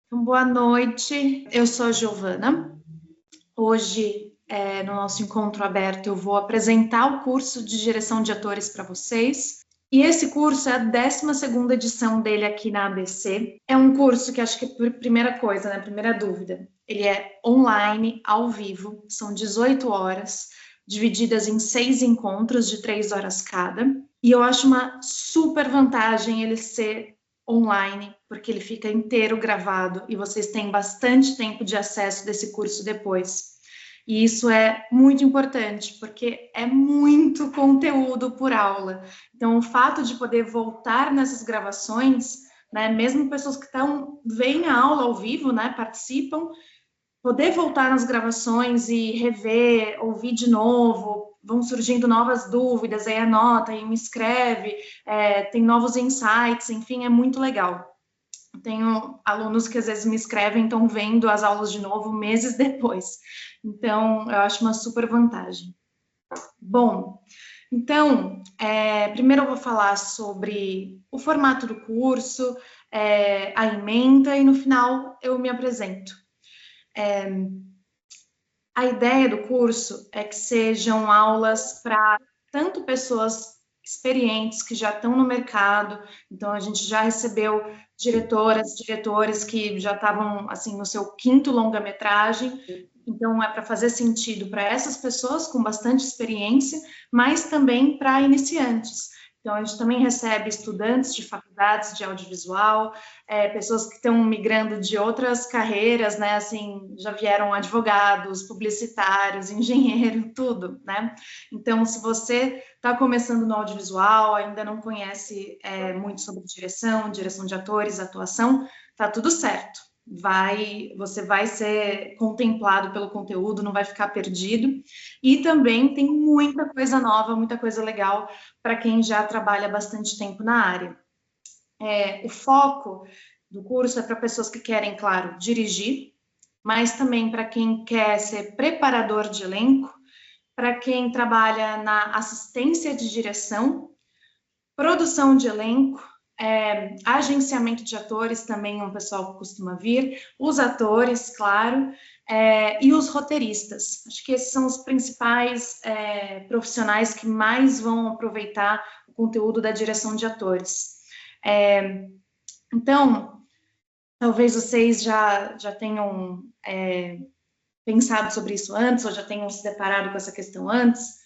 Então, boa noite, eu sou a Giovana. Hoje, no nosso encontro aberto, eu vou apresentar o curso de direção de atores para vocês. E esse curso é a 12ª edição dele aqui na ABC. É um curso que acho que, por primeira coisa, né, primeira dúvida, ele é online, ao vivo, são 18 horas, divididas em 6 encontros de 3 horas cada. E eu acho uma super vantagem ele ser online, porque ele fica inteiro gravado e vocês têm bastante tempo de acesso desse curso depois. E isso é muito importante, porque é muito conteúdo por aula. Então, o fato de poder voltar nessas gravações, né, mesmo pessoas que veem a aula ao vivo, né, participam, poder voltar nas gravações e rever, ouvir de novo, vão surgindo novas dúvidas, aí anota, aí me escreve, tem novos insights, enfim, é muito legal. Tenho alunos que às vezes me escrevem, estão vendo as aulas de novo meses depois. Então, eu acho uma super vantagem. Bom, então, primeiro eu vou falar sobre o formato do curso, a ementa, e no final eu me apresento. A ideia do curso é que sejam aulas para tanto pessoas experientes que já estão no mercado, então a gente já recebeu diretoras, diretores que já estavam assim no seu quinto longa-metragem, então é para fazer sentido para essas pessoas com bastante experiência, mas também para iniciantes. Então, a gente também recebe estudantes de faculdades de audiovisual, pessoas que estão migrando de outras carreiras, né? Assim, já vieram advogados, publicitários, engenheiro, tudo, né? Então, se você está começando no audiovisual, ainda não conhece muito sobre direção de atores, atuação, tá tudo certo. Você vai ser contemplado pelo conteúdo, não vai ficar perdido. E também tem muita coisa nova, muita coisa legal para quem já trabalha bastante tempo na área. O foco do curso é para pessoas que querem, claro, dirigir, mas também para quem quer ser preparador de elenco, para quem trabalha na assistência de direção, produção de elenco, agenciamento de atores também é um pessoal que costuma vir, os atores, claro, e os roteiristas. Acho que esses são os principais profissionais que mais vão aproveitar o conteúdo da direção de atores. Então, talvez vocês já tenham pensado sobre isso antes, ou já tenham se deparado com essa questão antes.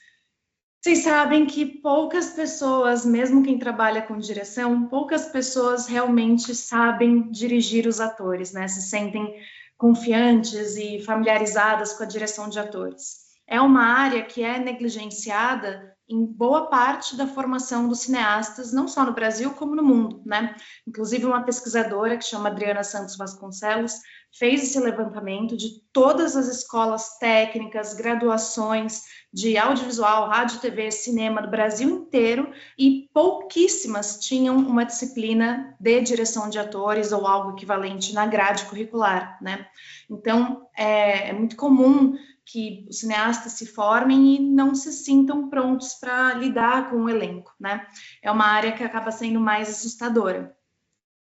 Vocês sabem que poucas pessoas, mesmo quem trabalha com direção, poucas pessoas realmente sabem dirigir os atores, né? Se sentem confiantes e familiarizadas com a direção de atores. É uma área que é negligenciada em boa parte da formação dos cineastas, não só no Brasil, como no mundo, né? Inclusive, uma pesquisadora que chama Adriana Santos Vasconcelos fez esse levantamento de todas as escolas técnicas, graduações de audiovisual, rádio, TV, cinema do Brasil inteiro, e pouquíssimas tinham uma disciplina de direção de atores ou algo equivalente na grade curricular, né? Então, é muito comum que os cineastas se formem e não se sintam prontos para lidar com o elenco, né? É uma área que acaba sendo mais assustadora.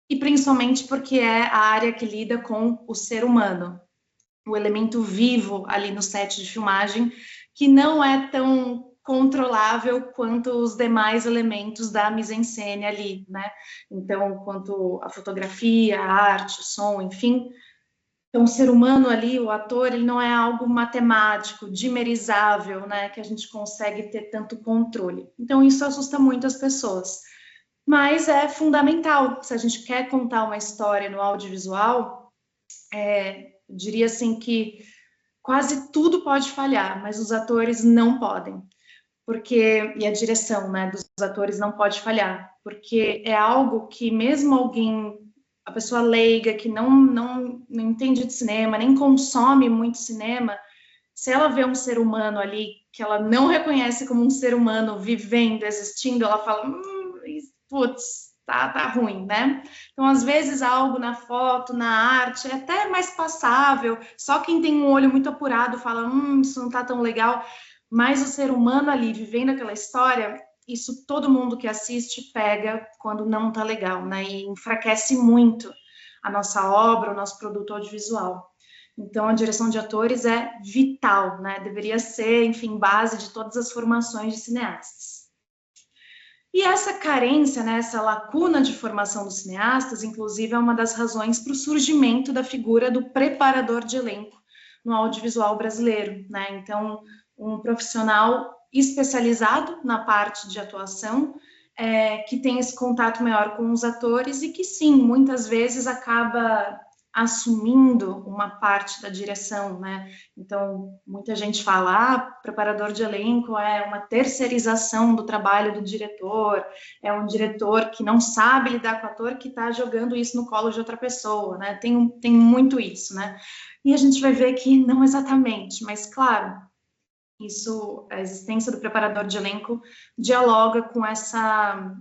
E principalmente porque é a área que lida com o ser humano, o elemento vivo ali no set de filmagem, que não é tão controlável quanto os demais elementos da mise-en-scène ali, né? Então, quanto a fotografia, a arte, o som, enfim. Então, o ser humano ali, o ator, ele não é algo matemático, dimerizável, né? Que a gente consegue ter tanto controle. Então, isso assusta muito as pessoas. Mas é fundamental, se a gente quer contar uma história no audiovisual, eu diria assim que quase tudo pode falhar, mas os atores não podem, e a direção, né, dos atores não pode falhar, porque é algo que mesmo a pessoa leiga, que não entende de cinema, nem consome muito cinema, se ela vê um ser humano ali, que ela não reconhece como um ser humano vivendo, existindo, ela fala, putz, tá ruim, né? Então, às vezes, algo na foto, na arte, é até mais passável, só quem tem um olho muito apurado fala, isso não tá tão legal, mas o ser humano ali, vivendo aquela história, isso todo mundo que assiste pega quando não tá legal, né? E enfraquece muito a nossa obra, o nosso produto audiovisual. Então, a direção de atores é vital, né? Deveria ser, enfim, base de todas as formações de cineastas. E essa carência, né, essa lacuna de formação dos cineastas, inclusive, é uma das razões para o surgimento da figura do preparador de elenco no audiovisual brasileiro, né? Então, um profissional especializado na parte de atuação, que tem esse contato maior com os atores e que, sim, muitas vezes acaba assumindo uma parte da direção, né? Então, muita gente fala, preparador de elenco é uma terceirização do trabalho do diretor, é um diretor que não sabe lidar com o ator que está jogando isso no colo de outra pessoa, né? Tem muito isso, né? E a gente vai ver que não exatamente, mas, claro, isso, a existência do preparador de elenco dialoga com essa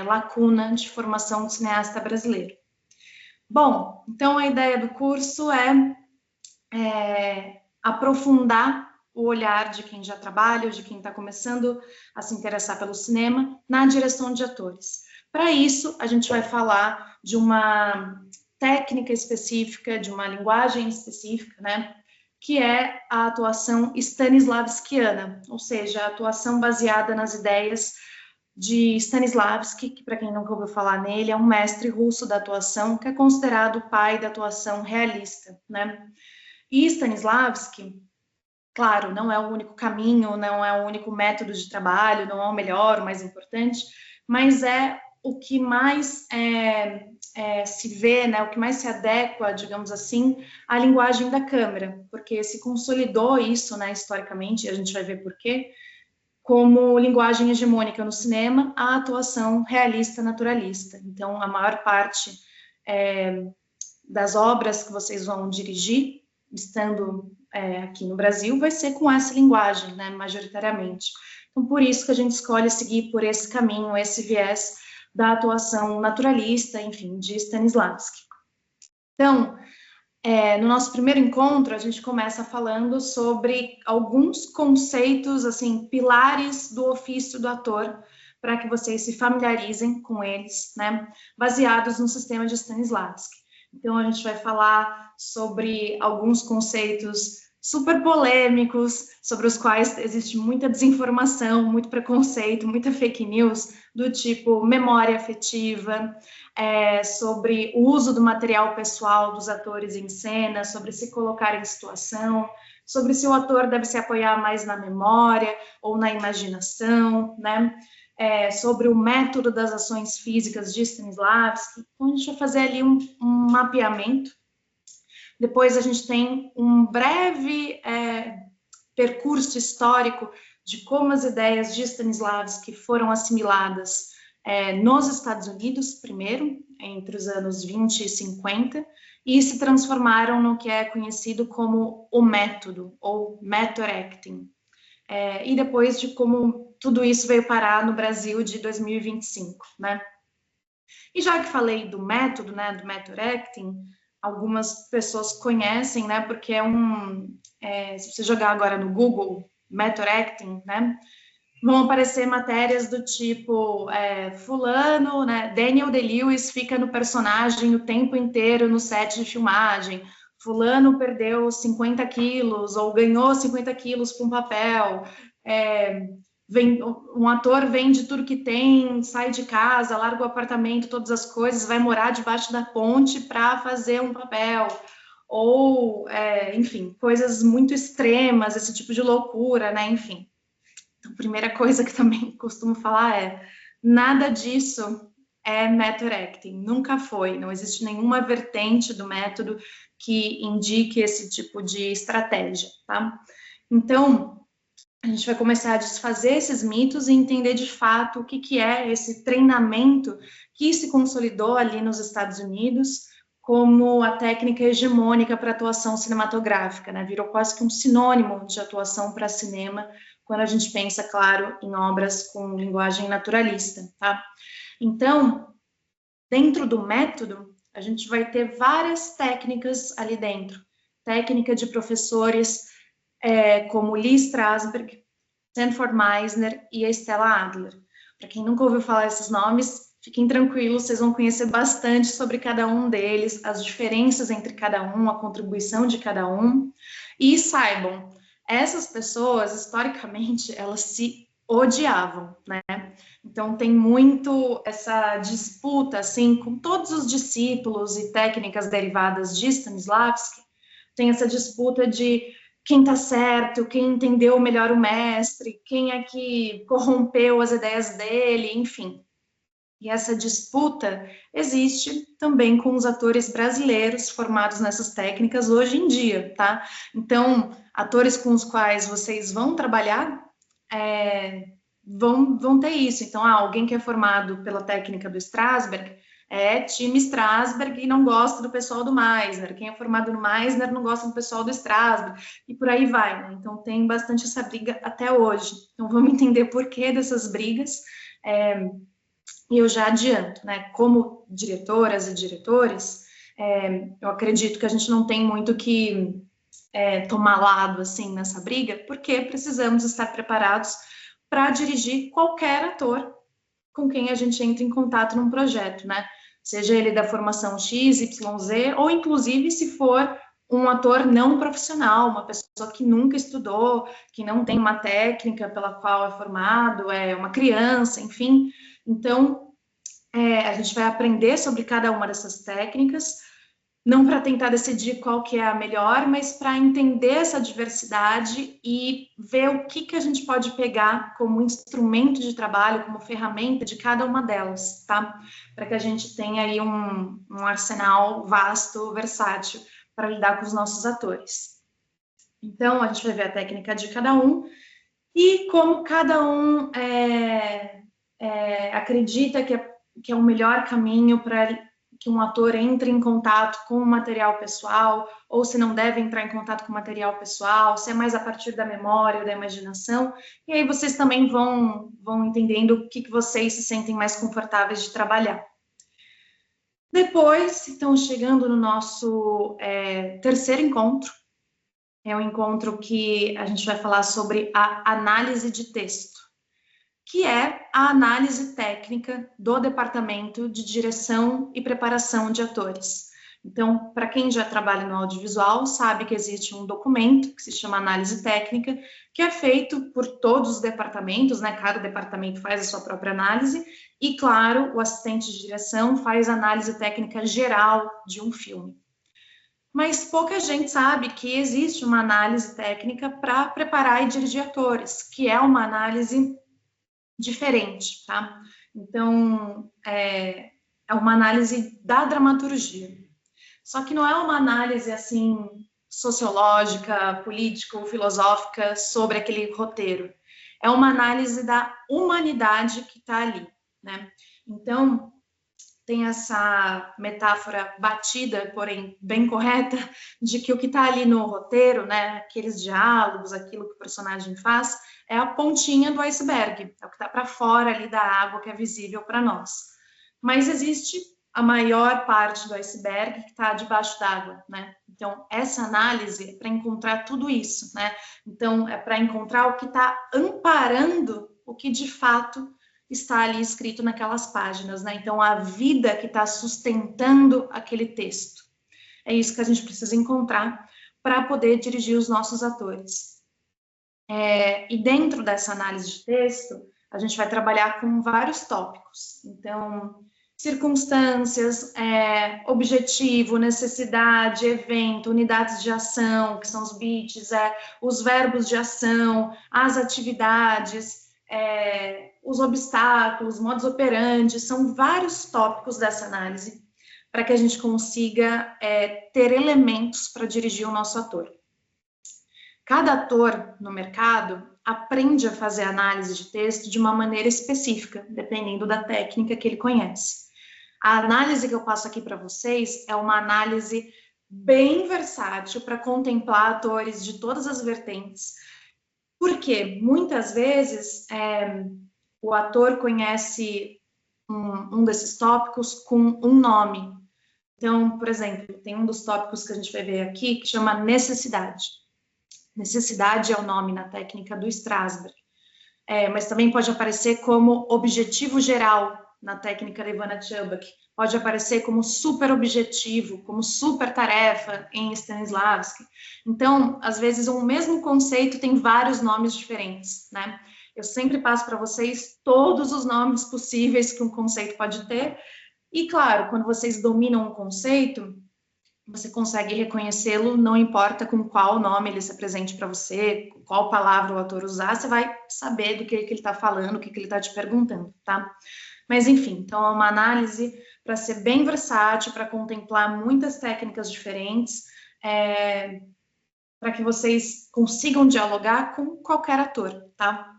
lacuna de formação do cineasta brasileiro. Bom, então a ideia do curso é aprofundar o olhar de quem já trabalha, ou de quem está começando a se interessar pelo cinema, na direção de atores. Para isso, a gente vai falar de uma técnica específica, de uma linguagem específica, né, que é a atuação stanislavskiana, ou seja, a atuação baseada nas ideias de Stanislavski, que, para quem nunca ouviu falar nele, é um mestre russo da atuação, que é considerado o pai da atuação realista, né? E Stanislavski, claro, não é o único caminho, não é o único método de trabalho, não é o melhor, o mais importante, mas é o que mais se vê, né, o que mais se adequa, digamos assim, à linguagem da câmera, porque se consolidou isso, né, historicamente, e a gente vai ver por quê, como linguagem hegemônica no cinema, a atuação realista naturalista. Então, a maior parte das obras que vocês vão dirigir, estando aqui no Brasil, vai ser com essa linguagem, né, majoritariamente. Então, por isso que a gente escolhe seguir por esse caminho, esse viés da atuação naturalista, enfim, de Stanislavski. Então, no nosso primeiro encontro, a gente começa falando sobre alguns conceitos, assim, pilares do ofício do ator, para que vocês se familiarizem com eles, né, baseados no sistema de Stanislavski. Então, a gente vai falar sobre alguns conceitos super polêmicos, sobre os quais existe muita desinformação, muito preconceito, muita fake news, do tipo memória afetiva, sobre o uso do material pessoal dos atores em cena, sobre se colocar em situação, sobre se o ator deve se apoiar mais na memória ou na imaginação, né? Sobre o método das ações físicas de Stanislavski. Então, a gente vai fazer ali um mapeamento. Depois, a gente tem um breve percurso histórico de como as ideias de Stanislavski foram assimiladas nos Estados Unidos, primeiro, entre os anos 20 e 50, e se transformaram no que é conhecido como o método, ou method acting. E depois de como tudo isso veio parar no Brasil de 2025, né? E já que falei do método, né, do method acting, algumas pessoas conhecem, né, porque se você jogar agora no Google, method acting, né, vão aparecer matérias do tipo, fulano, né, Daniel Day-Lewis fica no personagem o tempo inteiro no set de filmagem, fulano perdeu 50 quilos ou ganhou 50 quilos para um papel, um ator vende tudo que tem, sai de casa, larga o apartamento, todas as coisas, vai morar debaixo da ponte para fazer um papel, ou, enfim, coisas muito extremas, esse tipo de loucura, né, enfim. Então, a primeira coisa que também costumo falar nada disso é method acting, nunca foi, não existe nenhuma vertente do método que indique esse tipo de estratégia, tá? Então, a gente vai começar a desfazer esses mitos e entender de fato o que é esse treinamento que se consolidou ali nos Estados Unidos como a técnica hegemônica para atuação cinematográfica, né? Virou quase que um sinônimo de atuação para cinema, quando a gente pensa, claro, em obras com linguagem naturalista, tá? Então, dentro do método, a gente vai ter várias técnicas ali dentro. Técnica de professores como Lee Strasberg, Sanford Meisner e a Stella Adler. Para quem nunca ouviu falar esses nomes, Fiquem tranquilos, vocês vão conhecer bastante sobre cada um deles, as diferenças entre cada um, a contribuição de cada um. E saibam, essas pessoas, historicamente, elas se odiavam, né? Então, tem muito essa disputa, assim, com todos os discípulos e técnicas derivadas de Stanislavski, tem essa disputa de quem está certo, quem entendeu melhor o mestre, quem é que corrompeu as ideias dele, enfim. E essa disputa existe também com os atores brasileiros formados nessas técnicas hoje em dia, tá? Então, atores com os quais vocês vão trabalhar vão ter isso. Então, alguém que é formado pela técnica do Strasberg é time Strasberg e não gosta do pessoal do Meisner. Quem é formado no Meisner não gosta do pessoal do Strasberg. E por aí vai, né? Então, tem bastante essa briga até hoje. Então, vamos entender por que dessas brigas. E eu já adianto, né? Como diretoras e diretores, eu acredito que a gente não tem muito que tomar lado, assim, nessa briga, porque precisamos estar preparados para dirigir qualquer ator com quem a gente entra em contato num projeto, né? Seja ele da formação X, Y, Z, ou inclusive se for um ator não profissional, uma pessoa que nunca estudou, que não tem uma técnica pela qual é formado, é uma criança, enfim. Então, a gente vai aprender sobre cada uma dessas técnicas, não para tentar decidir qual que é a melhor, mas para entender essa diversidade e ver o que a gente pode pegar como instrumento de trabalho, como ferramenta de cada uma delas, tá? Para que a gente tenha aí um arsenal vasto, versátil, para lidar com os nossos atores. Então, a gente vai ver a técnica de cada um e como cada um acredita que é o melhor caminho para que um ator entre em contato com o material pessoal, ou se não deve entrar em contato com o material pessoal, se é mais a partir da memória ou da imaginação, e aí vocês também vão entendendo o que vocês se sentem mais confortáveis de trabalhar. Depois, então, chegando no nosso terceiro encontro, é um encontro que a gente vai falar sobre a análise de texto, que é a análise técnica do departamento de direção e preparação de atores. Então, para quem já trabalha no audiovisual, sabe que existe um documento que se chama análise técnica, que é feito por todos os departamentos, né? Cada departamento faz a sua própria análise, e, claro, o assistente de direção faz a análise técnica geral de um filme. Mas pouca gente sabe que existe uma análise técnica para preparar e dirigir atores, que é uma análise diferente, tá? Então, é uma análise da dramaturgia. Só que não é uma análise, assim, sociológica, política ou filosófica sobre aquele roteiro. É uma análise da humanidade que está ali, né? Então, tem essa metáfora batida, porém bem correta, de que o que está ali no roteiro, né, aqueles diálogos, aquilo que o personagem faz, é a pontinha do iceberg, é o que está para fora ali da água, que é visível para nós. Mas existe a maior parte do iceberg que está debaixo d'água, né? Então, essa análise é para encontrar tudo isso, né? Então, é para encontrar o que está amparando o que de fato está ali escrito naquelas páginas, né? Então, a vida que está sustentando aquele texto. É isso que a gente precisa encontrar para poder dirigir os nossos atores. E dentro dessa análise de texto, a gente vai trabalhar com vários tópicos. Então, circunstâncias, objetivo, necessidade, evento, unidades de ação, que são os beats, os verbos de ação, as atividades, os obstáculos, modus operandi, são vários tópicos dessa análise para que a gente consiga ter elementos para dirigir o nosso ator. Cada ator no mercado aprende a fazer análise de texto de uma maneira específica, dependendo da técnica que ele conhece. A análise que eu passo aqui para vocês é uma análise bem versátil para contemplar atores de todas as vertentes, porque muitas vezes o ator conhece um desses tópicos com um nome. Então, por exemplo, tem um dos tópicos que a gente vai ver aqui que chama necessidade. Necessidade é o nome na técnica do Strasberg, mas também pode aparecer como objetivo geral, na técnica da Ivana Chubbuck, pode aparecer como super objetivo, como super tarefa em Stanislavski. Então, às vezes, um mesmo conceito tem vários nomes diferentes, né? Eu sempre passo para vocês todos os nomes possíveis que um conceito pode ter. E, claro, quando vocês dominam um conceito, você consegue reconhecê-lo, não importa com qual nome ele se apresente para você, qual palavra o autor usar, você vai saber do que ele está falando, o que ele está te perguntando, tá? Mas, enfim, então é uma análise para ser bem versátil, para contemplar muitas técnicas diferentes, para que vocês consigam dialogar com qualquer ator, tá?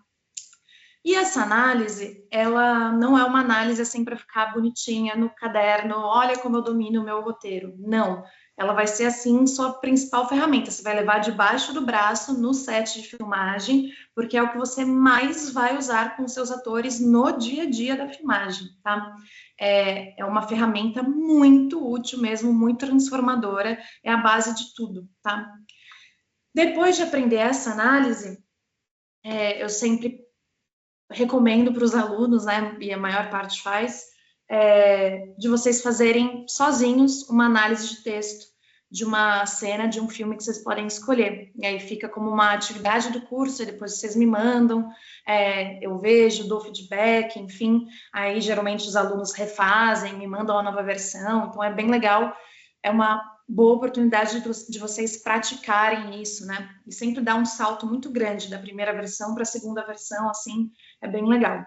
E essa análise, ela não é uma análise assim para ficar bonitinha no caderno, olha como eu domino o meu roteiro. Não, ela vai ser assim sua principal ferramenta. Você vai levar debaixo do braço no set de filmagem, porque é o que você mais vai usar com seus atores no dia a dia da filmagem, tá? É uma ferramenta muito útil mesmo, muito transformadora, é a base de tudo, tá? Depois de aprender essa análise, eu sempre recomendo para os alunos, né, e a maior parte faz, de vocês fazerem sozinhos uma análise de texto de uma cena, de um filme que vocês podem escolher. E aí fica como uma atividade do curso, e depois vocês me mandam, eu vejo, dou feedback, enfim, aí geralmente os alunos refazem, me mandam a nova versão, então é bem legal, é uma boa oportunidade de vocês praticarem isso, né? E sempre dá um salto muito grande da primeira versão para a segunda versão, assim, é bem legal.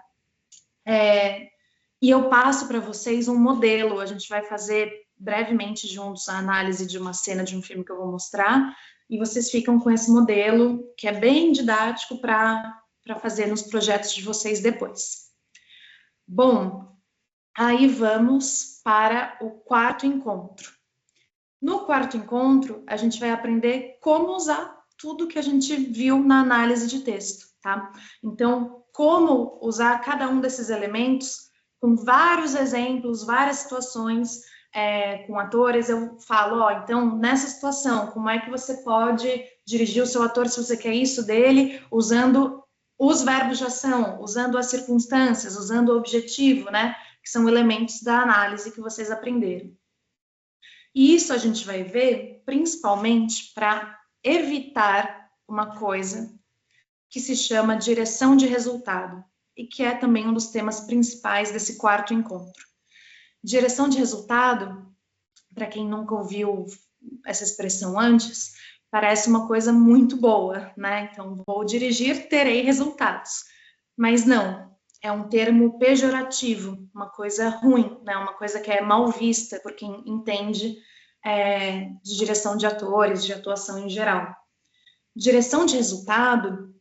E eu passo para vocês um modelo, a gente vai fazer brevemente juntos a análise de uma cena de um filme que eu vou mostrar, e vocês ficam com esse modelo, que é bem didático para fazer nos projetos de vocês depois. Bom, aí vamos para o quarto encontro. No quarto encontro, a gente vai aprender como usar tudo que a gente viu na análise de texto, tá? Então, como usar cada um desses elementos, com vários exemplos, várias situações, com atores, eu falo, então, nessa situação, como é que você pode dirigir o seu ator, se você quer isso dele, usando os verbos de ação, usando as circunstâncias, usando o objetivo, né? Que são elementos da análise que vocês aprenderam. E isso a gente vai ver principalmente para evitar uma coisa que se chama direção de resultado, e que é também um dos temas principais desse quarto encontro. Direção de resultado, para quem nunca ouviu essa expressão antes, parece uma coisa muito boa, né? Então, vou dirigir, terei resultados. Mas não, é um termo pejorativo, uma coisa ruim, né? Uma coisa que é mal vista por quem entende de direção de atores, de atuação em geral. Direção de resultado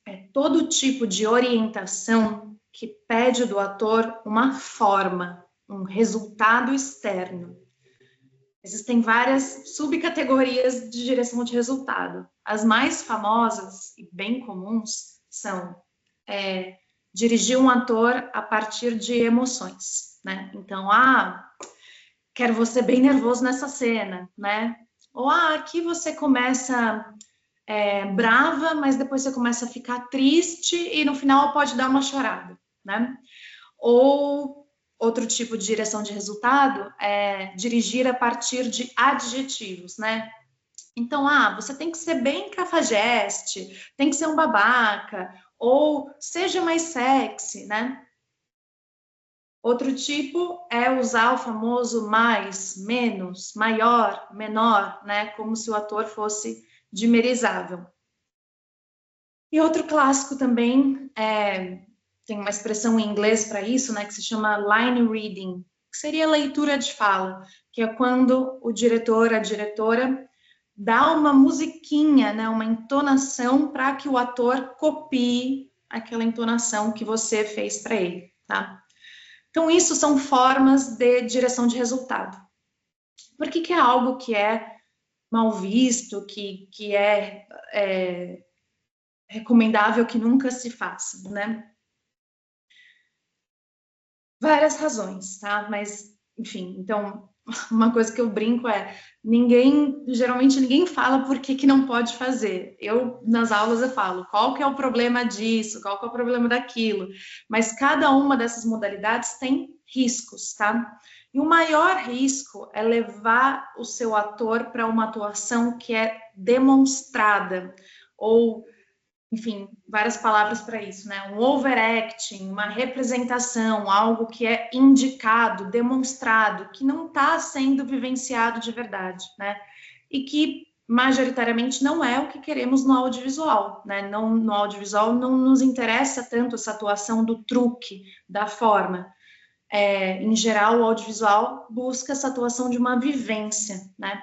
é todo tipo de orientação que pede do ator uma forma, um resultado externo. Existem várias subcategorias de direção de resultado. As mais famosas e bem comuns são dirigir um ator a partir de emoções, né? Então, quero você bem nervoso nessa cena, né? Ou, aqui você começa brava, mas depois você começa a ficar triste e no final pode dar uma chorada, né? Ou outro tipo de direção de resultado é dirigir a partir de adjetivos, né? Então, você tem que ser bem cafajeste, tem que ser um babaca, ou seja mais sexy, né? Outro tipo é usar o famoso mais, menos, maior, menor, né? Como se o ator fosse dimerizável. E outro clássico também, tem uma expressão em inglês para isso, né? Que se chama line reading, que seria leitura de fala, que é quando o diretor, a diretora, dá uma musiquinha, né? Uma entonação para que o ator copie aquela entonação que você fez para ele, tá? Então, isso são formas de direção de resultado. Por que é algo que é mal visto, que é recomendável que nunca se faça, né? Várias razões, tá? Mas enfim, então, uma coisa que eu brinco é, geralmente ninguém fala por que não pode fazer. Nas aulas eu falo, qual que é o problema disso, qual que é o problema daquilo, mas cada uma dessas modalidades tem riscos, tá? E o maior risco é levar o seu ator para uma atuação que é demonstrada, ou enfim, várias palavras para isso, né? Um overacting, uma representação, algo que é indicado, demonstrado, que não está sendo vivenciado de verdade, né? E que majoritariamente não é o que queremos no audiovisual, né? Não, no audiovisual não nos interessa tanto essa atuação do truque, da forma. Em geral, o audiovisual busca essa atuação de uma vivência, né?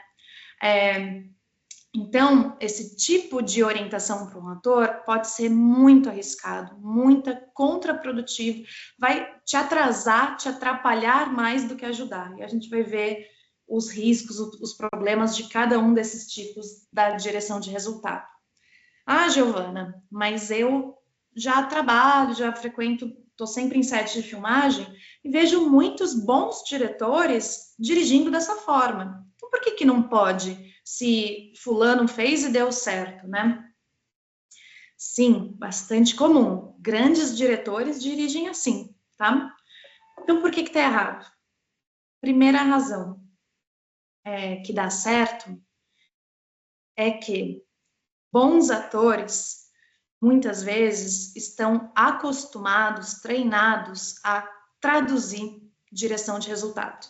Então, esse tipo de orientação para um ator pode ser muito arriscado, muito contraprodutivo, vai te atrasar, te atrapalhar mais do que ajudar. E a gente vai ver os riscos, os problemas de cada um desses tipos da direção de resultado. Ah, Giovana, mas eu já trabalho, já frequento, estou sempre em set de filmagem e vejo muitos bons diretores dirigindo dessa forma. Então, por que não pode? Se fulano fez e deu certo, né? Sim, bastante comum. Grandes diretores dirigem assim, tá? Então, por que tá errado? Primeira razão que dá certo é que bons atores, muitas vezes, estão acostumados, treinados a traduzir direção de resultado.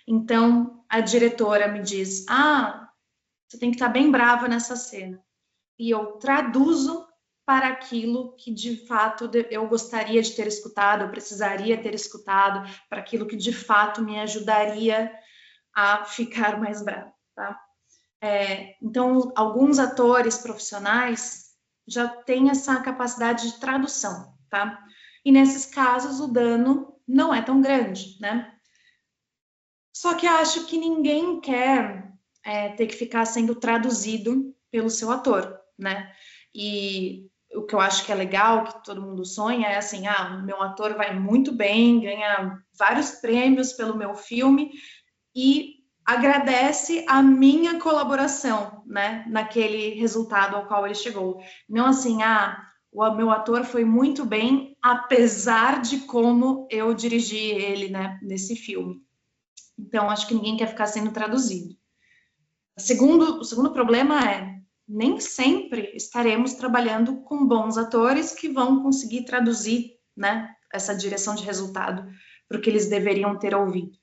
Então, a diretora me diz, você tem que estar bem brava nessa cena. E eu traduzo para aquilo que, de fato, eu gostaria de ter escutado, eu precisaria ter escutado, para aquilo que, de fato, me ajudaria a ficar mais bravo, tá? Então, alguns atores profissionais já têm essa capacidade de tradução, tá? E, nesses casos, o dano não é tão grande, né? Só que acho que ninguém quer ter que ficar sendo traduzido pelo seu ator, né? E o que eu acho que é legal, que todo mundo sonha, é assim, o meu ator vai muito bem, ganha vários prêmios pelo meu filme e agradece a minha colaboração, né, naquele resultado ao qual ele chegou. Não assim, o meu ator foi muito bem, apesar de como eu dirigi ele, né, nesse filme. Então, acho que ninguém quer ficar sendo traduzido. O segundo problema é, nem sempre estaremos trabalhando com bons atores que vão conseguir traduzir, né, essa direção de resultado para o que eles deveriam ter ouvido.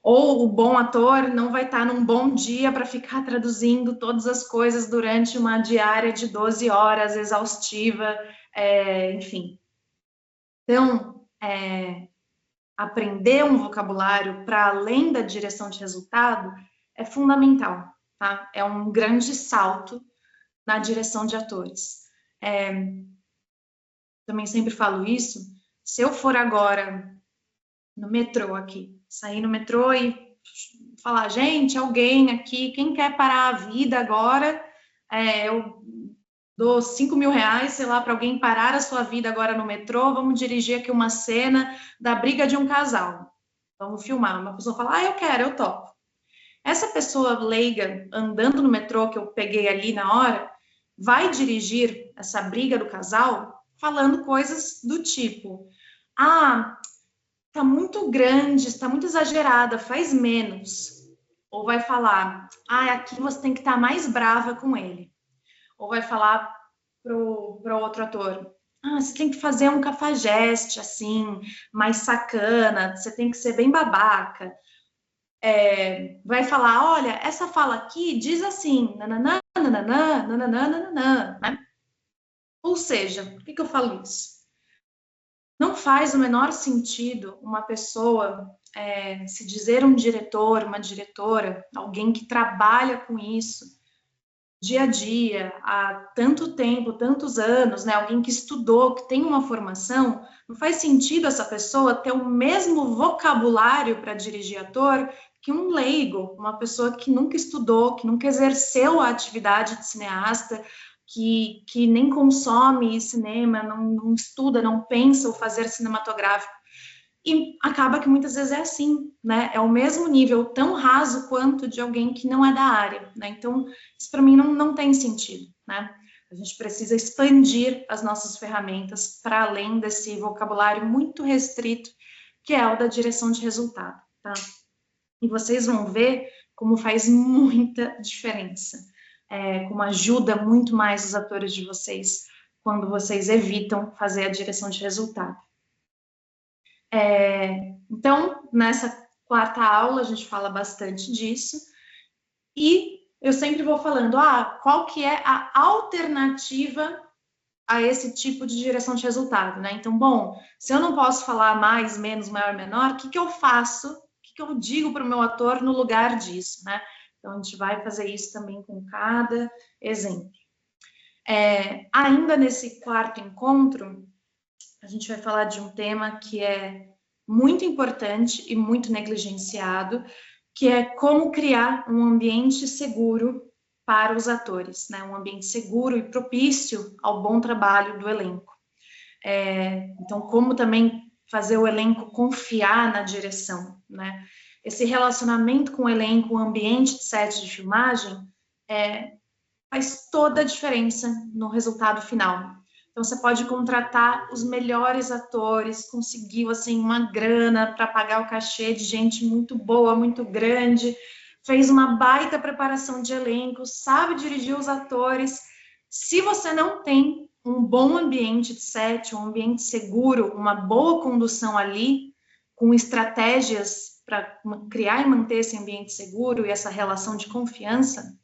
Ou o bom ator não vai estar num bom dia para ficar traduzindo todas as coisas durante uma diária de 12 horas, exaustiva, enfim. Então, aprender um vocabulário para além da direção de resultado é fundamental, tá? É um grande salto na direção de atores. Também sempre falo isso, se eu for agora no metrô aqui, sair no metrô e falar, gente, alguém aqui, quem quer parar a vida agora, eu dou 5 mil reais, sei lá, para alguém parar a sua vida agora no metrô, vamos dirigir aqui uma cena da briga de um casal. Vamos filmar. Uma pessoa fala, eu quero, eu topo. Essa pessoa leiga, andando no metrô que eu peguei ali na hora, vai dirigir essa briga do casal falando coisas do tipo, tá muito grande, está muito exagerada, faz menos. Ou vai falar, aqui você tem que estar mais brava com ele. Ou vai falar pro outro ator, você tem que fazer um cafajeste, assim, mais sacana, você tem que ser bem babaca. Vai falar, olha, essa fala aqui diz assim, nananã, nananã, nananã, nananã, né? Ou seja, por que eu falo isso? Não faz o menor sentido uma pessoa se dizer um diretor, uma diretora, alguém que trabalha com isso dia a dia, há tanto tempo, tantos anos, né? Alguém que estudou, que tem uma formação, não faz sentido essa pessoa ter o mesmo vocabulário para dirigir ator que um leigo, uma pessoa que nunca estudou, que nunca exerceu a atividade de cineasta, que nem consome cinema, não estuda, não pensa o fazer cinematográfico. E acaba que muitas vezes é assim, né? É o mesmo nível, tão raso quanto de alguém que não é da área, né? Então, isso para mim não tem sentido, né? A gente precisa expandir as nossas ferramentas para além desse vocabulário muito restrito, que é o da direção de resultado, tá? E vocês vão ver como faz muita diferença, como ajuda muito mais os atores de vocês quando vocês evitam fazer a direção de resultado. Então, nessa quarta aula, a gente fala bastante disso, e eu sempre vou falando, qual que é a alternativa a esse tipo de direção de resultado, né? Então, bom, se eu não posso falar mais, menos, maior, menor, o que eu faço? O que eu digo para o meu ator no lugar disso, né? Então, a gente vai fazer isso também com cada exemplo. Ainda nesse quarto encontro, a gente vai falar de um tema que é muito importante e muito negligenciado, que é como criar um ambiente seguro para os atores, né? Um ambiente seguro e propício ao bom trabalho do elenco. Então, como também fazer o elenco confiar na direção, né? Esse relacionamento com o elenco, o ambiente de set de filmagem, faz toda a diferença no resultado final. Então, você pode contratar os melhores atores, conseguiu, assim, uma grana para pagar o cachê de gente muito boa, muito grande, fez uma baita preparação de elenco, sabe dirigir os atores. Se você não tem um bom ambiente de set, um ambiente seguro, uma boa condução ali, com estratégias para criar e manter esse ambiente seguro e essa relação de confiança,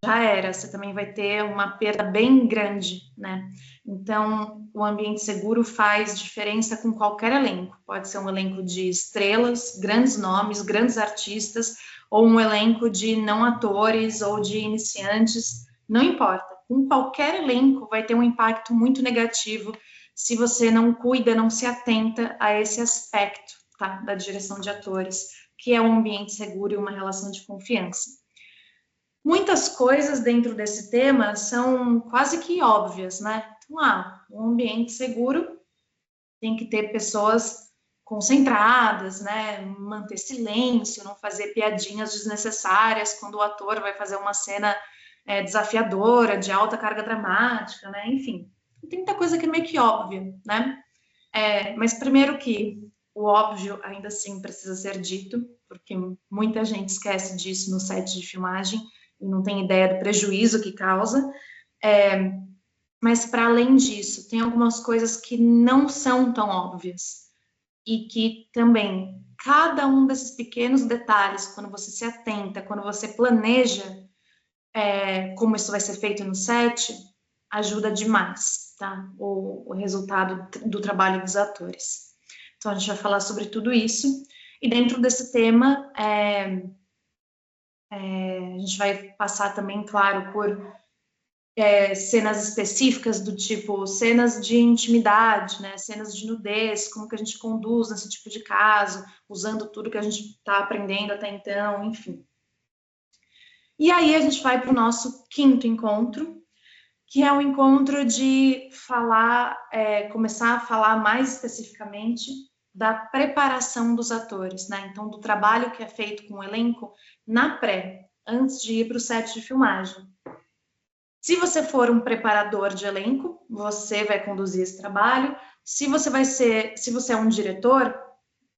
já era, você também vai ter uma perda bem grande, né? Então, o ambiente seguro faz diferença com qualquer elenco. Pode ser um elenco de estrelas, grandes nomes, grandes artistas, ou um elenco de não atores ou de iniciantes, não importa. Com qualquer elenco vai ter um impacto muito negativo se você não cuida, não se atenta a esse aspecto, tá? Da direção de atores, que é um ambiente seguro e uma relação de confiança. Muitas coisas dentro desse tema são quase que óbvias, né? Então, um ambiente seguro tem que ter pessoas concentradas, né? Manter silêncio, não fazer piadinhas desnecessárias quando o ator vai fazer uma cena desafiadora, de alta carga dramática, né? Enfim, tem muita coisa que é meio que óbvia, né? Mas primeiro que o óbvio ainda assim precisa ser dito, porque muita gente esquece disso no set de filmagem, e não tem ideia do prejuízo que causa, mas para além disso, tem algumas coisas que não são tão óbvias, e que também, cada um desses pequenos detalhes, quando você se atenta, quando você planeja como isso vai ser feito no set, ajuda demais, tá? O resultado do trabalho dos atores. Então, a gente vai falar sobre tudo isso, e dentro desse tema, a gente vai passar também, claro, por cenas específicas do tipo cenas de intimidade, né, cenas de nudez, como que a gente conduz nesse tipo de caso, usando tudo que a gente está aprendendo até então, enfim. E aí a gente vai para o nosso quinto encontro, que é o encontro de falar, começar a falar mais especificamente da preparação dos atores, né? Então, do trabalho que é feito com o elenco na pré, antes de ir para o set de filmagem. Se você for um preparador de elenco, você vai conduzir esse trabalho. Se você é um diretor,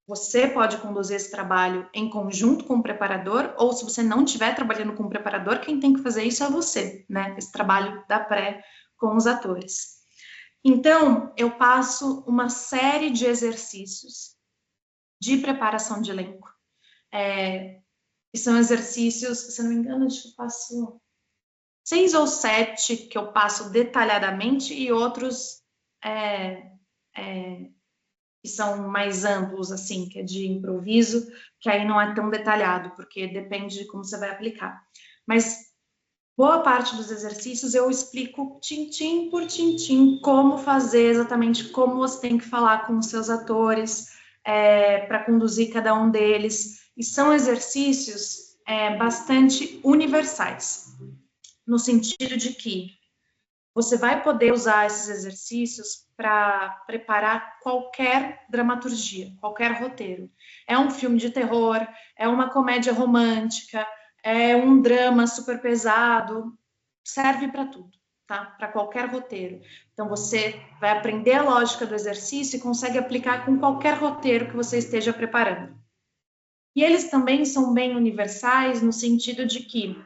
você pode conduzir esse trabalho em conjunto com o preparador, ou se você não estiver trabalhando com o preparador, quem tem que fazer isso é você, né? Esse trabalho da pré com os atores. Então, eu passo uma série de exercícios de preparação de elenco. Que são exercícios, se eu não me engano, acho que eu passo 6 ou 7 que eu passo detalhadamente e outros que são mais amplos, assim, que é de improviso, que aí não é tão detalhado, porque depende de como você vai aplicar. Mas boa parte dos exercícios eu explico tintim por tintim como fazer, exatamente como você tem que falar com os seus atores, para conduzir cada um deles. E são exercícios bastante universais, no sentido de que você vai poder usar esses exercícios para preparar qualquer dramaturgia, qualquer roteiro. É um filme de terror, é uma comédia romântica, é um drama super pesado, serve para tudo, tá? Para qualquer roteiro. Então, você vai aprender a lógica do exercício e consegue aplicar com qualquer roteiro que você esteja preparando. E eles também são bem universais no sentido de que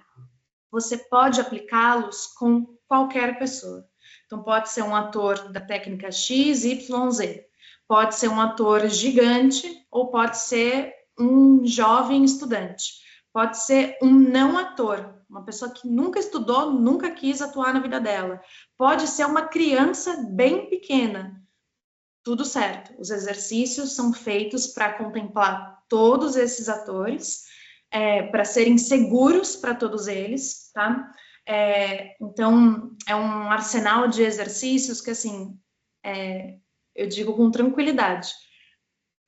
você pode aplicá-los com qualquer pessoa. Então, pode ser um ator da técnica X, Y, Z. Pode ser um ator gigante ou pode ser um jovem estudante. Pode ser um não ator, uma pessoa que nunca estudou, nunca quis atuar na vida dela. Pode ser uma criança bem pequena. Tudo certo. Os exercícios são feitos para contemplar todos esses atores, para serem seguros para todos eles, tá? Então, é um arsenal de exercícios que, assim, eu digo com tranquilidade.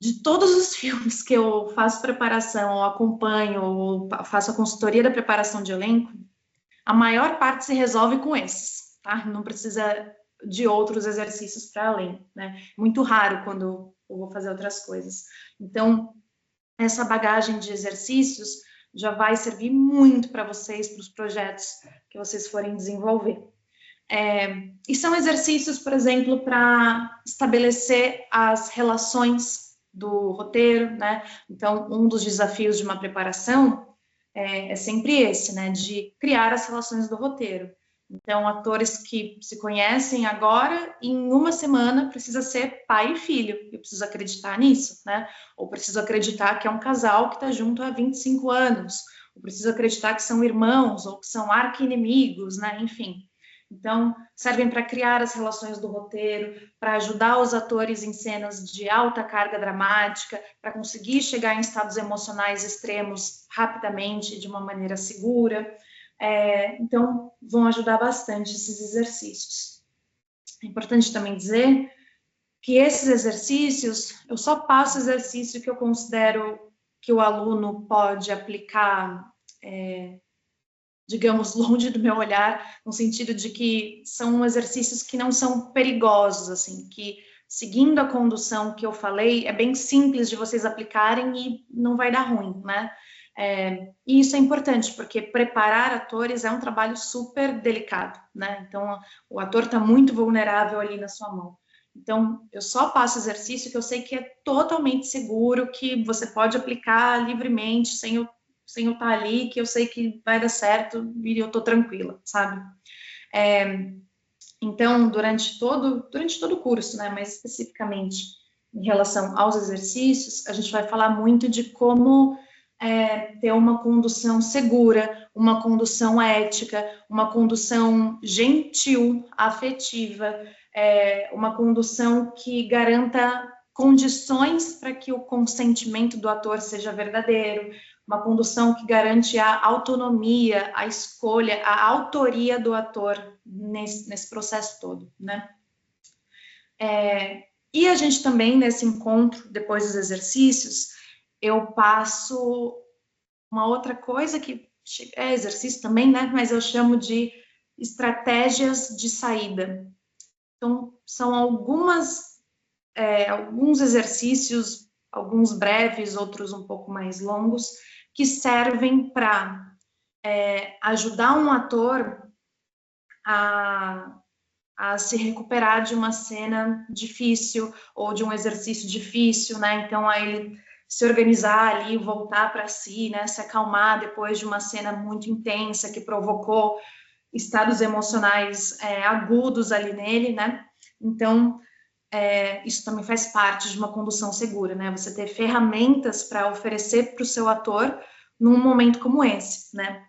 De todos os filmes que eu faço preparação, ou acompanho, ou faço a consultoria da preparação de elenco, a maior parte se resolve com esses, tá? Não precisa de outros exercícios para além, né? Muito raro quando eu vou fazer outras coisas. Então, essa bagagem de exercícios já vai servir muito para vocês, para os projetos que vocês forem desenvolver. E são exercícios, por exemplo, para estabelecer as relações do roteiro, né? Então, um dos desafios de uma preparação é sempre esse, né? De criar as relações do roteiro. Então, atores que se conhecem agora, em uma semana precisa ser pai e filho. Eu preciso acreditar nisso, né? Ou preciso acreditar que é um casal que está junto há 25 anos. Ou preciso acreditar que são irmãos, ou que são arqui-inimigos, né? Enfim. Então, servem para criar as relações do roteiro, para ajudar os atores em cenas de alta carga dramática, para conseguir chegar em estados emocionais extremos rapidamente, de uma maneira segura. Então, vão ajudar bastante esses exercícios. É importante também dizer que esses exercícios, eu só passo exercício que eu considero que o aluno pode aplicar, digamos, longe do meu olhar, no sentido de que são exercícios que não são perigosos, assim, que seguindo a condução que eu falei, é bem simples de vocês aplicarem e não vai dar ruim, né? E isso é importante, porque preparar atores é um trabalho super delicado, né? Então, o ator está muito vulnerável ali na sua mão. Então, eu só passo exercício que eu sei que é totalmente seguro, que você pode aplicar livremente, sem eu estar ali, que eu sei que vai dar certo e eu tô tranquila, sabe? Então, durante todo o curso, né, mais especificamente em relação aos exercícios, a gente vai falar muito de como ter uma condução segura, uma condução ética, uma condução gentil, afetiva, uma condução que garanta condições para que o consentimento do ator seja verdadeiro, uma condução que garante a autonomia, a escolha, a autoria do ator nesse processo todo, né? E a gente também, nesse encontro, depois dos exercícios, eu passo uma outra coisa que é exercício também, né? Mas eu chamo de estratégias de saída. Então, são alguns exercícios, alguns breves, outros um pouco mais longos, que servem para ajudar um ator a se recuperar de uma cena difícil ou de um exercício difícil, né? Então, a ele se organizar ali, voltar para si, né? Se acalmar depois de uma cena muito intensa que provocou estados emocionais agudos ali nele, né? Então, isso também faz parte de uma condução segura, né? Você ter ferramentas para oferecer para o seu ator num momento como esse, né?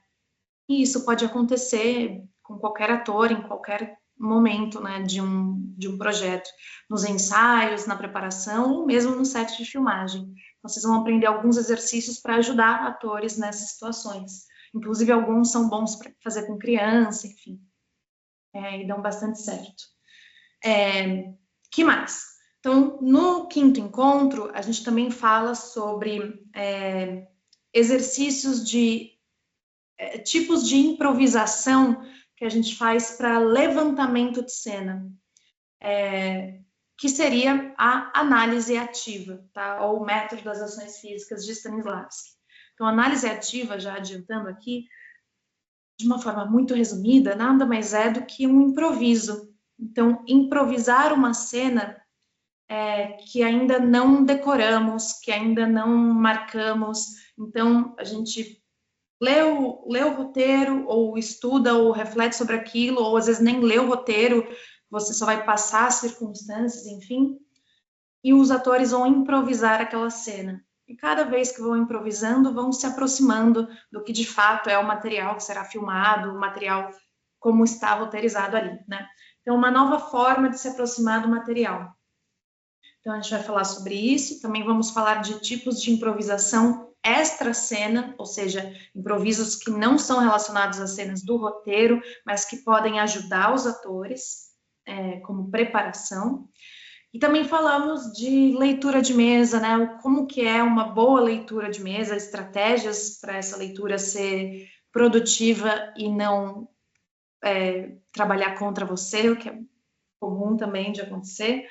E isso pode acontecer com qualquer ator, em qualquer momento, né, de um projeto, nos ensaios, na preparação, ou mesmo no set de filmagem. Então, vocês vão aprender alguns exercícios para ajudar atores nessas situações. Inclusive, alguns são bons para fazer com criança, enfim, e dão bastante certo. Que mais? Então, no quinto encontro, a gente também fala sobre exercícios de tipos de improvisação que a gente faz para levantamento de cena, que seria a análise ativa, tá? Ou o método das ações físicas de Stanislavski. Então, a análise ativa, já adiantando aqui, de uma forma muito resumida, nada mais é do que um improviso. Então, improvisar uma cena que ainda não decoramos, que ainda não marcamos. Então, a gente lê o roteiro, ou estuda, ou reflete sobre aquilo, ou às vezes nem lê o roteiro, você só vai passar as circunstâncias, enfim, e os atores vão improvisar aquela cena. E cada vez que vão improvisando, vão se aproximando do que de fato é o material que será filmado, o material como está roteirizado ali, né? Então, uma nova forma de se aproximar do material. Então, a gente vai falar sobre isso. Também vamos falar de tipos de improvisação extra-cena, ou seja, improvisos que não são relacionados às cenas do roteiro, mas que podem ajudar os atores, como preparação. E também falamos de leitura de mesa, né? Como que é uma boa leitura de mesa, estratégias para essa leitura ser produtiva e não trabalhar contra você, o que é comum também de acontecer.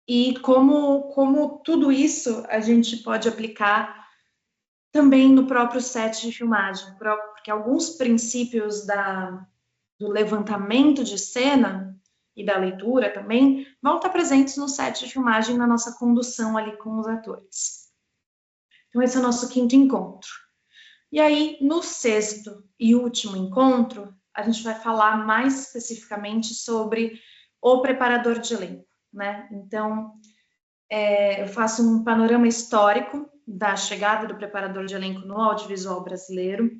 E como tudo isso a gente pode aplicar também no próprio set de filmagem, porque alguns princípios do levantamento de cena e da leitura também vão estar presentes no set de filmagem, na nossa condução ali com os atores. Então, esse é o nosso quinto encontro. E aí, no sexto e último encontro, a gente vai falar mais especificamente sobre o preparador de elenco, né? Então, eu faço um panorama histórico da chegada do preparador de elenco no audiovisual brasileiro,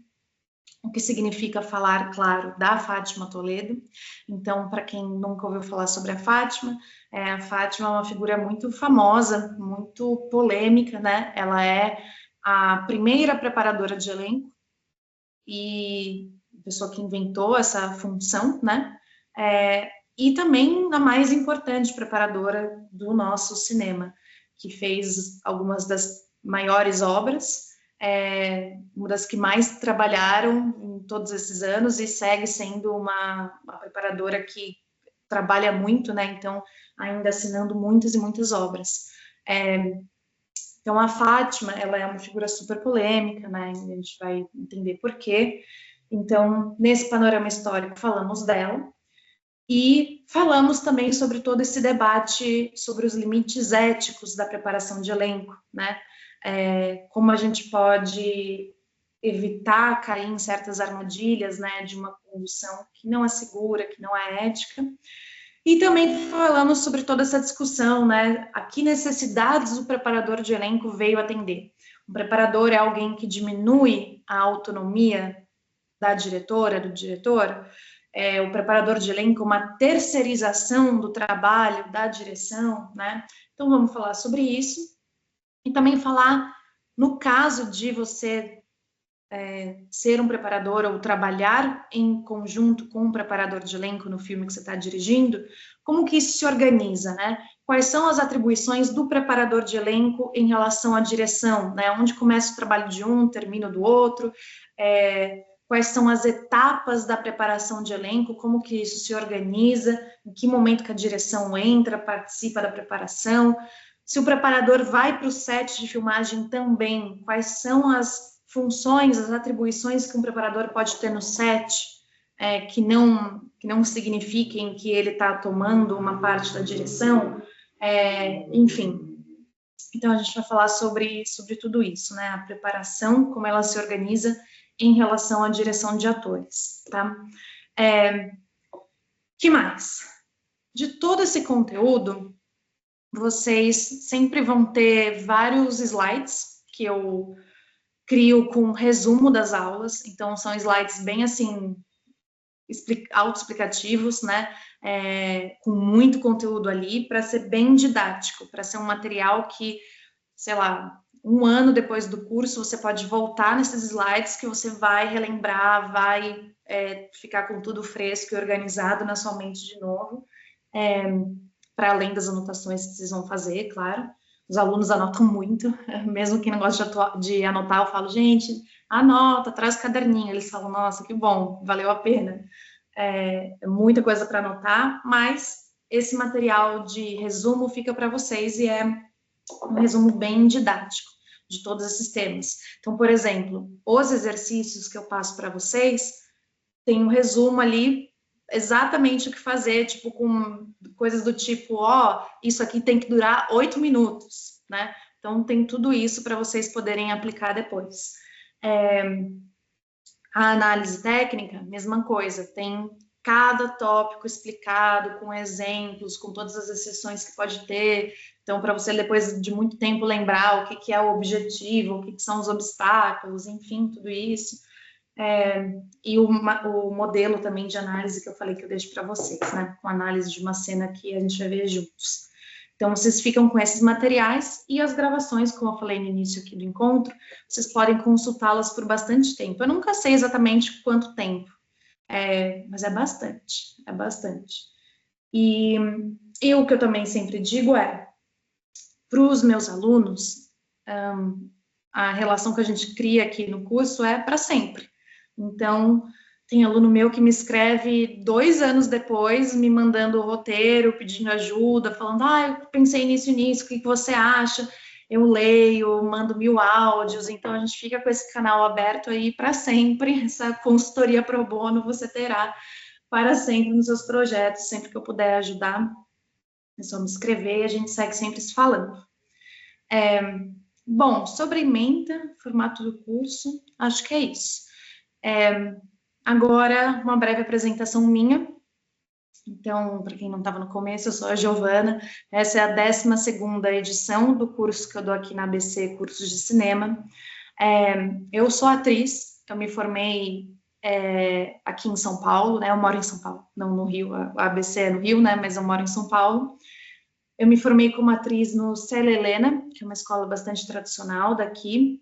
o que significa falar, claro, da Fátima Toledo. Então, para quem nunca ouviu falar sobre a Fátima é uma figura muito famosa, muito polêmica, né? Ela é a primeira preparadora de elenco e a pessoa que inventou essa função, né? E também a mais importante preparadora do nosso cinema, que fez algumas das maiores obras, uma das que mais trabalharam em todos esses anos e segue sendo uma preparadora que trabalha muito, né? Então, ainda assinando muitas e muitas obras. Então, a Fátima, ela é uma figura super polêmica, né? A gente vai entender por quê. Então, nesse panorama histórico, falamos dela. E falamos também sobre todo esse debate sobre os limites éticos da preparação de elenco, né? Como a gente pode evitar cair em certas armadilhas, né, de uma condução que não é segura, que não é ética. E também falamos sobre toda essa discussão, né, a que necessidades o preparador de elenco veio atender. O preparador é alguém que diminui a autonomia da diretora, do diretor, o preparador de elenco, uma terceirização do trabalho, da direção, né? Então, vamos falar sobre isso. E também falar, no caso de você ser um preparador ou trabalhar em conjunto com um preparador de elenco no filme que você está dirigindo, como que isso se organiza, né? Quais são as atribuições do preparador de elenco em relação à direção, né? Onde começa o trabalho de um, termina o do outro, quais são as etapas da preparação de elenco, como que isso se organiza, em que momento que a direção entra, participa da preparação, se o preparador vai para o set de filmagem também, quais são as funções, as atribuições que um preparador pode ter no set, que não signifiquem que ele está tomando uma parte da direção, enfim. Então, a gente vai falar sobre tudo isso, né? A preparação, como ela se organiza em relação à direção de atores, tá? Que mais? De todo esse conteúdo, vocês sempre vão ter vários slides que eu crio com resumo das aulas, então são slides bem assim, autoexplicativos, né? Com muito conteúdo ali, para ser bem didático, para ser um material que, sei lá, um ano depois do curso, você pode voltar nesses slides que você vai relembrar, vai ficar com tudo fresco e organizado na sua mente de novo, para além das anotações que vocês vão fazer, claro. Os alunos anotam muito, mesmo quem não gosta de anotar, eu falo, gente, anota, traz o caderninho. Eles falam, nossa, que bom, valeu a pena. É muita coisa para anotar, mas esse material de resumo fica para vocês e é um resumo bem didático de todos esses temas. Então, por exemplo, os exercícios que eu passo para vocês, tem um resumo ali exatamente o que fazer, tipo, com coisas do tipo, ó, isso aqui tem que durar 8 minutos, né? Então, tem tudo isso para vocês poderem aplicar depois. A análise técnica, mesma coisa, tem cada tópico explicado, com exemplos, com todas as exceções que pode ter. Então, para você, depois de muito tempo, lembrar o que é o objetivo, o que são os obstáculos, enfim, tudo isso. E o modelo também de análise que eu falei que eu deixo para vocês, né? Com análise de uma cena que a gente vai ver juntos. Então, vocês ficam com esses materiais e as gravações, como eu falei no início aqui do encontro, vocês podem consultá-las por bastante tempo. Eu nunca sei exatamente quanto tempo, mas é bastante, é bastante. E o que eu também sempre digo é, para os meus alunos, a relação que a gente cria aqui no curso é para sempre. Então, tem aluno meu que me escreve 2 anos depois, me mandando o roteiro, pedindo ajuda, falando, eu pensei nisso e nisso, o que você acha? Eu leio, mando 1000 áudios, então a gente fica com esse canal aberto aí para sempre, essa consultoria pro bono você terá para sempre nos seus projetos, sempre que eu puder ajudar, é só me escrever e a gente segue sempre se falando. Bom, sobre ementa, formato do curso, acho que é isso. Agora, uma breve apresentação minha. Então, para quem não estava no começo, eu sou a Giovana, essa é a 12ª edição do curso que eu dou aqui na ABC, Cursos de Cinema. Eu sou atriz, eu me formei aqui em São Paulo, né? Eu moro em São Paulo, não no Rio, a ABC é no Rio, né? Mas eu moro em São Paulo. Eu me formei como atriz no Célia Helena, que é uma escola bastante tradicional daqui,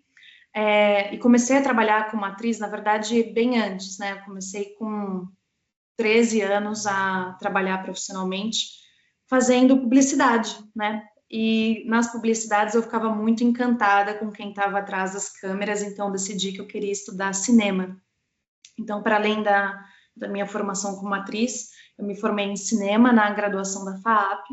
e comecei a trabalhar como atriz, na verdade, bem antes, né? Eu comecei com 13 anos a trabalhar profissionalmente, fazendo publicidade, né? E nas publicidades eu ficava muito encantada com quem estava atrás das câmeras, então decidi que eu queria estudar cinema. Então, para além da minha formação como atriz, eu me formei em cinema na graduação da FAAP,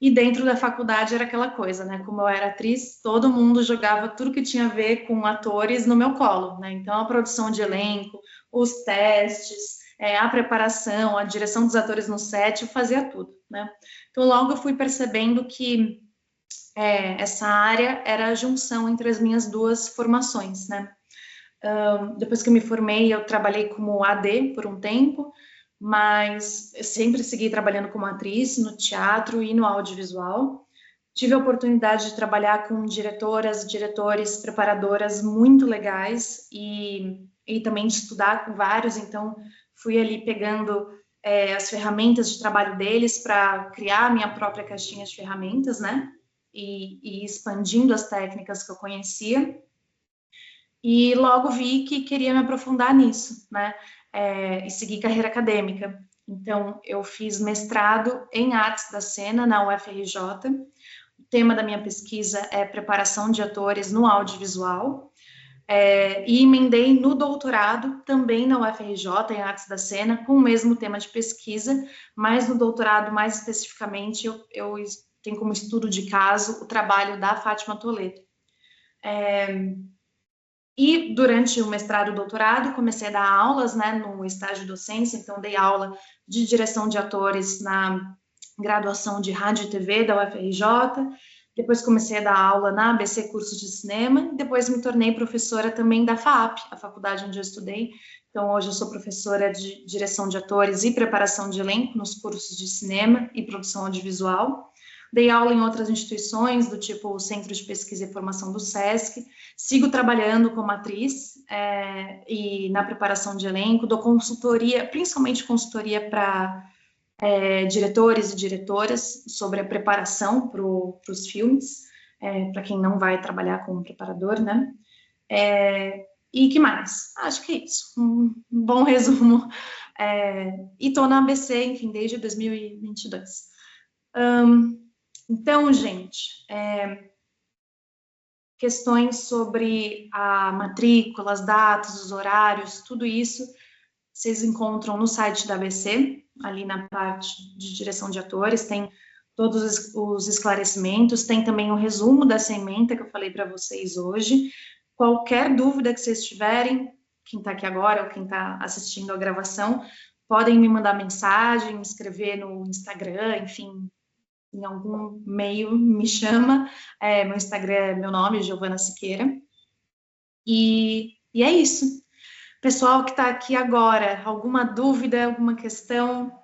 e dentro da faculdade era aquela coisa, né? Como eu era atriz, todo mundo jogava tudo que tinha a ver com atores no meu colo, né? Então, a produção de elenco, os testes, a preparação, a direção dos atores no set, eu fazia tudo, né? Então, logo eu fui percebendo que essa área era a junção entre as minhas 2 formações, né? Depois que eu me formei, eu trabalhei como AD por um tempo, mas eu sempre segui trabalhando como atriz no teatro e no audiovisual. Tive a oportunidade de trabalhar com diretoras, diretores, preparadoras muito legais e também de estudar com vários, então fui ali pegando as ferramentas de trabalho deles para criar a minha própria caixinha de ferramentas, né? E expandindo as técnicas que eu conhecia. E logo vi que queria me aprofundar nisso, né? E seguir carreira acadêmica. Então, eu fiz mestrado em artes da cena na UFRJ. O tema da minha pesquisa é preparação de atores no audiovisual. E emendei no doutorado, também na UFRJ, em artes da cena, com o mesmo tema de pesquisa, mas no doutorado, mais especificamente, eu tenho como estudo de caso o trabalho da Fátima Toledo. E durante o mestrado e doutorado, comecei a dar aulas, né, no estágio de docência, então dei aula de direção de atores na graduação de rádio e TV da UFRJ, depois comecei a dar aula na ABC Cursos de Cinema, e depois me tornei professora também da FAAP, a faculdade onde eu estudei. Então, hoje eu sou professora de direção de atores e preparação de elenco nos cursos de cinema e produção audiovisual. Dei aula em outras instituições, do tipo o Centro de Pesquisa e Formação do SESC. Sigo trabalhando como atriz e na preparação de elenco. Dou consultoria, principalmente consultoria para diretores e diretoras sobre a preparação para os filmes, para quem não vai trabalhar como preparador, né? E que mais? Acho que é isso. Um bom resumo. E estou na ABC, enfim, desde 2022. Então, gente, questões sobre a matrícula, as datas, os horários, tudo isso vocês encontram no site da ABC, ali na parte de direção de atores, tem todos os esclarecimentos, tem também o resumo dessa ementa que eu falei para vocês hoje. Qualquer dúvida que vocês tiverem, quem está aqui agora ou quem está assistindo a gravação, podem me mandar mensagem, me escrever no Instagram, enfim, em algum meio me chama. Meu Instagram é meu nome, Giovana Siqueira. E é isso. Pessoal que está aqui agora, alguma dúvida, alguma questão?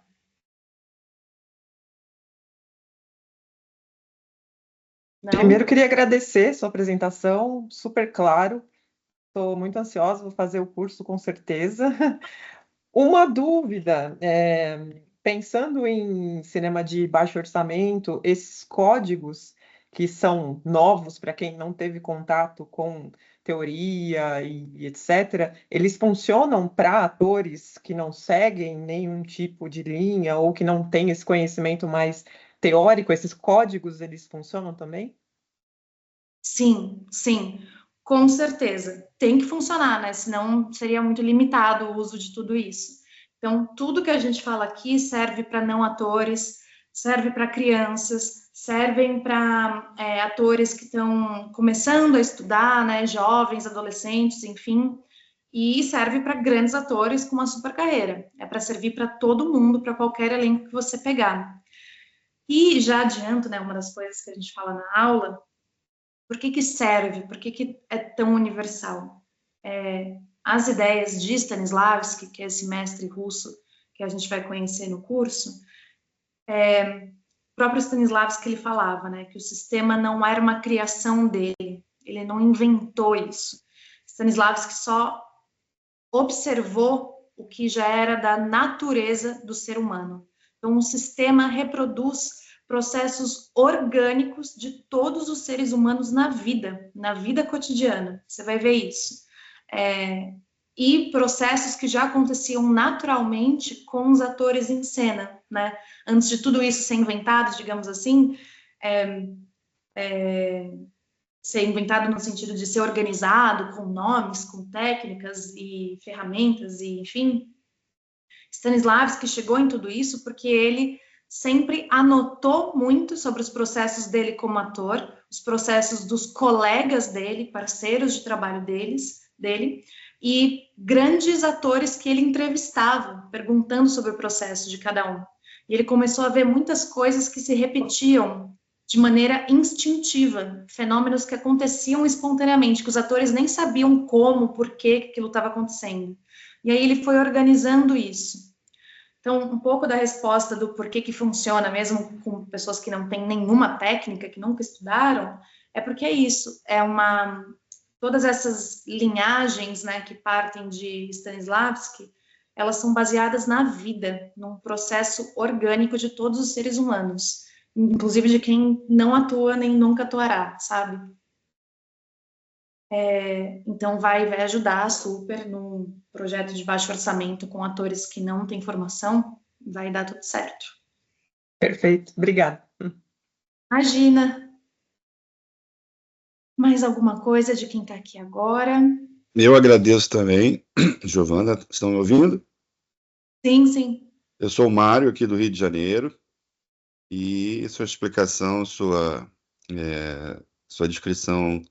Não? Primeiro, queria agradecer sua apresentação, super claro. Estou muito ansiosa, vou fazer o curso com certeza. Uma dúvida, pensando em cinema de baixo orçamento, esses códigos que são novos para quem não teve contato com teoria e etc., eles funcionam para atores que não seguem nenhum tipo de linha ou que não têm esse conhecimento mais teórico? Esses códigos, eles funcionam também? Sim, sim, com certeza. Tem que funcionar, né? Senão seria muito limitado o uso de tudo isso. Então, tudo que a gente fala aqui serve para não atores, serve para crianças, servem para atores que estão começando a estudar, né? Jovens, adolescentes, enfim. E serve para grandes atores com uma super carreira. É para servir para todo mundo, para qualquer elenco que você pegar. E já adianto, né? Uma das coisas que a gente fala na aula. Por que serve? Por que é tão universal? As ideias de Stanislavski, que é esse mestre russo que a gente vai conhecer no curso, o próprio Stanislavski ele falava, né, que o sistema não era uma criação dele, ele não inventou isso. Stanislavski só observou o que já era da natureza do ser humano. Então, o sistema reproduz processos orgânicos de todos os seres humanos na vida cotidiana. Você vai ver isso. E processos que já aconteciam naturalmente com os atores em cena, né? Antes de tudo isso ser inventado, digamos assim, ser inventado no sentido de ser organizado com nomes, com técnicas e ferramentas, e enfim, Stanislavski chegou em tudo isso porque ele sempre anotou muito sobre os processos dele como ator, os processos dos colegas dele, parceiros de trabalho dele, e grandes atores que ele entrevistava, perguntando sobre o processo de cada um. E ele começou a ver muitas coisas que se repetiam de maneira instintiva, fenômenos que aconteciam espontaneamente, que os atores nem sabiam como, por que aquilo estava acontecendo. E aí ele foi organizando isso. Então, um pouco da resposta do porquê que funciona, mesmo com pessoas que não têm nenhuma técnica, que nunca estudaram, é porque é isso, todas essas linhagens, né, que partem de Stanislavski, elas são baseadas na vida, num processo orgânico de todos os seres humanos, inclusive de quem não atua nem nunca atuará, sabe? Então, vai ajudar super num projeto de baixo orçamento com atores que não têm formação, vai dar tudo certo. Perfeito, obrigada. Imagina. Mais alguma coisa de quem está aqui agora? Eu agradeço também, Giovana, estão me ouvindo? Sim, sim. Eu sou o Mário, aqui do Rio de Janeiro, e sua explicação, sua descrição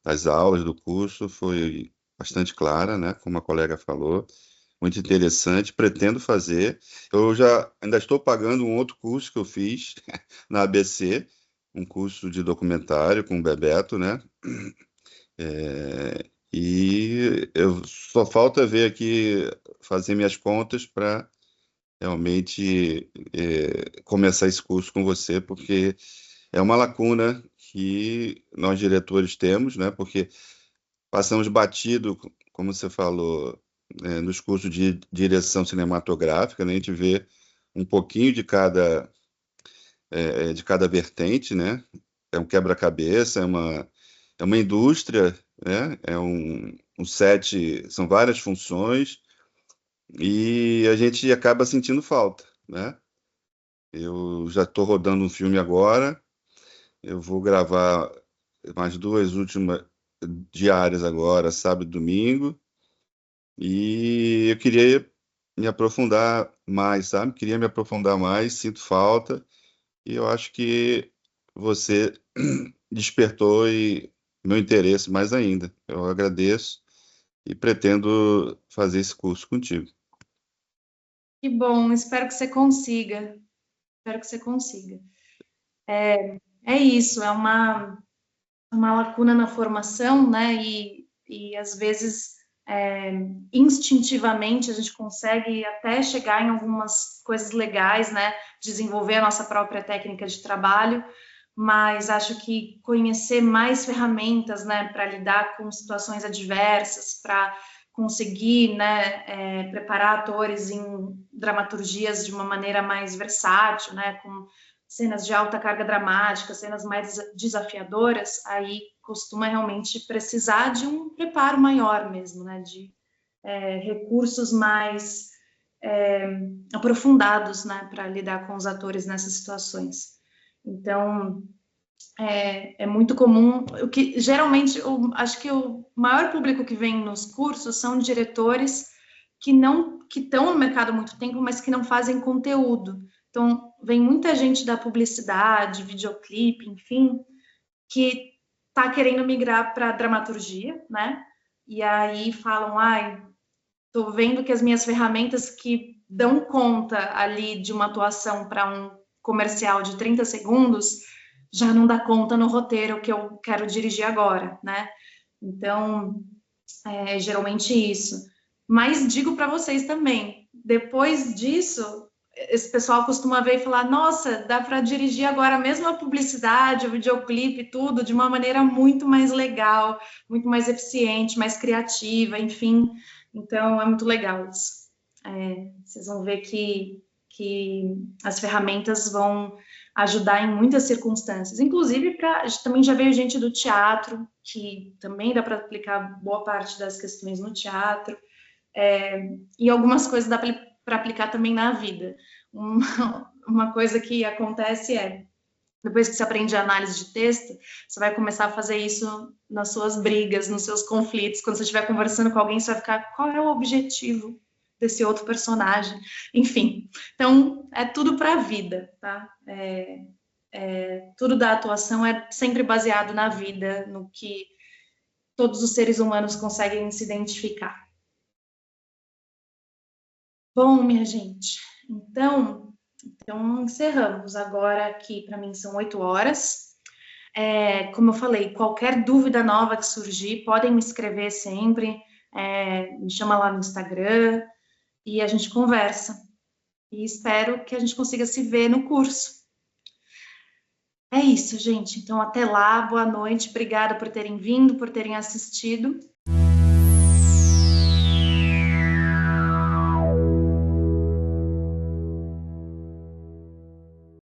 das aulas do curso foi bastante clara, né? Como a colega falou, muito interessante. Pretendo fazer. Eu ainda estou pagando um outro curso que eu fiz na ABC, um curso de documentário com o Bebeto, né? E eu só falta ver aqui, fazer minhas contas para realmente começar esse curso com você, porque é uma lacuna que nós diretores temos, né? Porque passamos batido, como você falou, nos cursos de direção cinematográfica, né? A gente vê um pouquinho de cada vertente, né? É um quebra-cabeça, é uma indústria, né? É um set, são várias funções, e a gente acaba sentindo falta, né? Eu já estou rodando um filme agora, Eu vou gravar mais 2 últimas diárias agora, sábado e domingo, e eu queria me aprofundar mais, sabe? Queria me aprofundar mais, sinto falta, e eu acho que você despertou meu interesse mais ainda. Eu agradeço e pretendo fazer esse curso contigo. Que bom, espero que você consiga. Espero que você consiga. É isso, é uma lacuna na formação, né? E às vezes, instintivamente, a gente consegue até chegar em algumas coisas legais, né? Desenvolver a nossa própria técnica de trabalho, mas acho que conhecer mais ferramentas, né? Para lidar com situações adversas, para conseguir, né? Preparar atores em dramaturgias de uma maneira mais versátil, né? Com cenas de alta carga dramática, cenas mais desafiadoras, aí costuma realmente precisar de um preparo maior mesmo, né? De recursos mais aprofundados, né? Para lidar com os atores nessas situações. Então, é muito comum, o que geralmente, acho que o maior público que vem nos cursos são diretores que estão no mercado há muito tempo, mas que não fazem conteúdo. Então, vem muita gente da publicidade, videoclipe, enfim, que está querendo migrar para dramaturgia, né? E aí falam, estou vendo que as minhas ferramentas que dão conta ali de uma atuação para um comercial de 30 segundos já não dá conta no roteiro que eu quero dirigir agora, né? Então, geralmente isso. Mas digo para vocês também, depois disso, esse pessoal costuma ver e falar, nossa, dá para dirigir agora mesmo a publicidade, o videoclipe, tudo, de uma maneira muito mais legal, muito mais eficiente, mais criativa, enfim. Então, é muito legal isso. Vocês vão ver que as ferramentas vão ajudar em muitas circunstâncias. Inclusive, também já veio gente do teatro, que também dá para aplicar boa parte das questões no teatro. E algumas coisas dá para aplicar também na vida. Uma coisa que acontece depois que você aprende a análise de texto, você vai começar a fazer isso nas suas brigas, nos seus conflitos. Quando você estiver conversando com alguém, você vai ficar, qual é o objetivo desse outro personagem? Enfim, então, é tudo para a vida, tá? Tudo da atuação é sempre baseado na vida, no que todos os seres humanos conseguem se identificar. Bom, minha gente, então encerramos. Agora aqui, para mim, são 8 horas. Como eu falei, qualquer dúvida nova que surgir, podem me escrever sempre, me chama lá no Instagram e a gente conversa. E espero que a gente consiga se ver no curso. É isso, gente. Então, até lá, boa noite, obrigada por terem vindo, por terem assistido.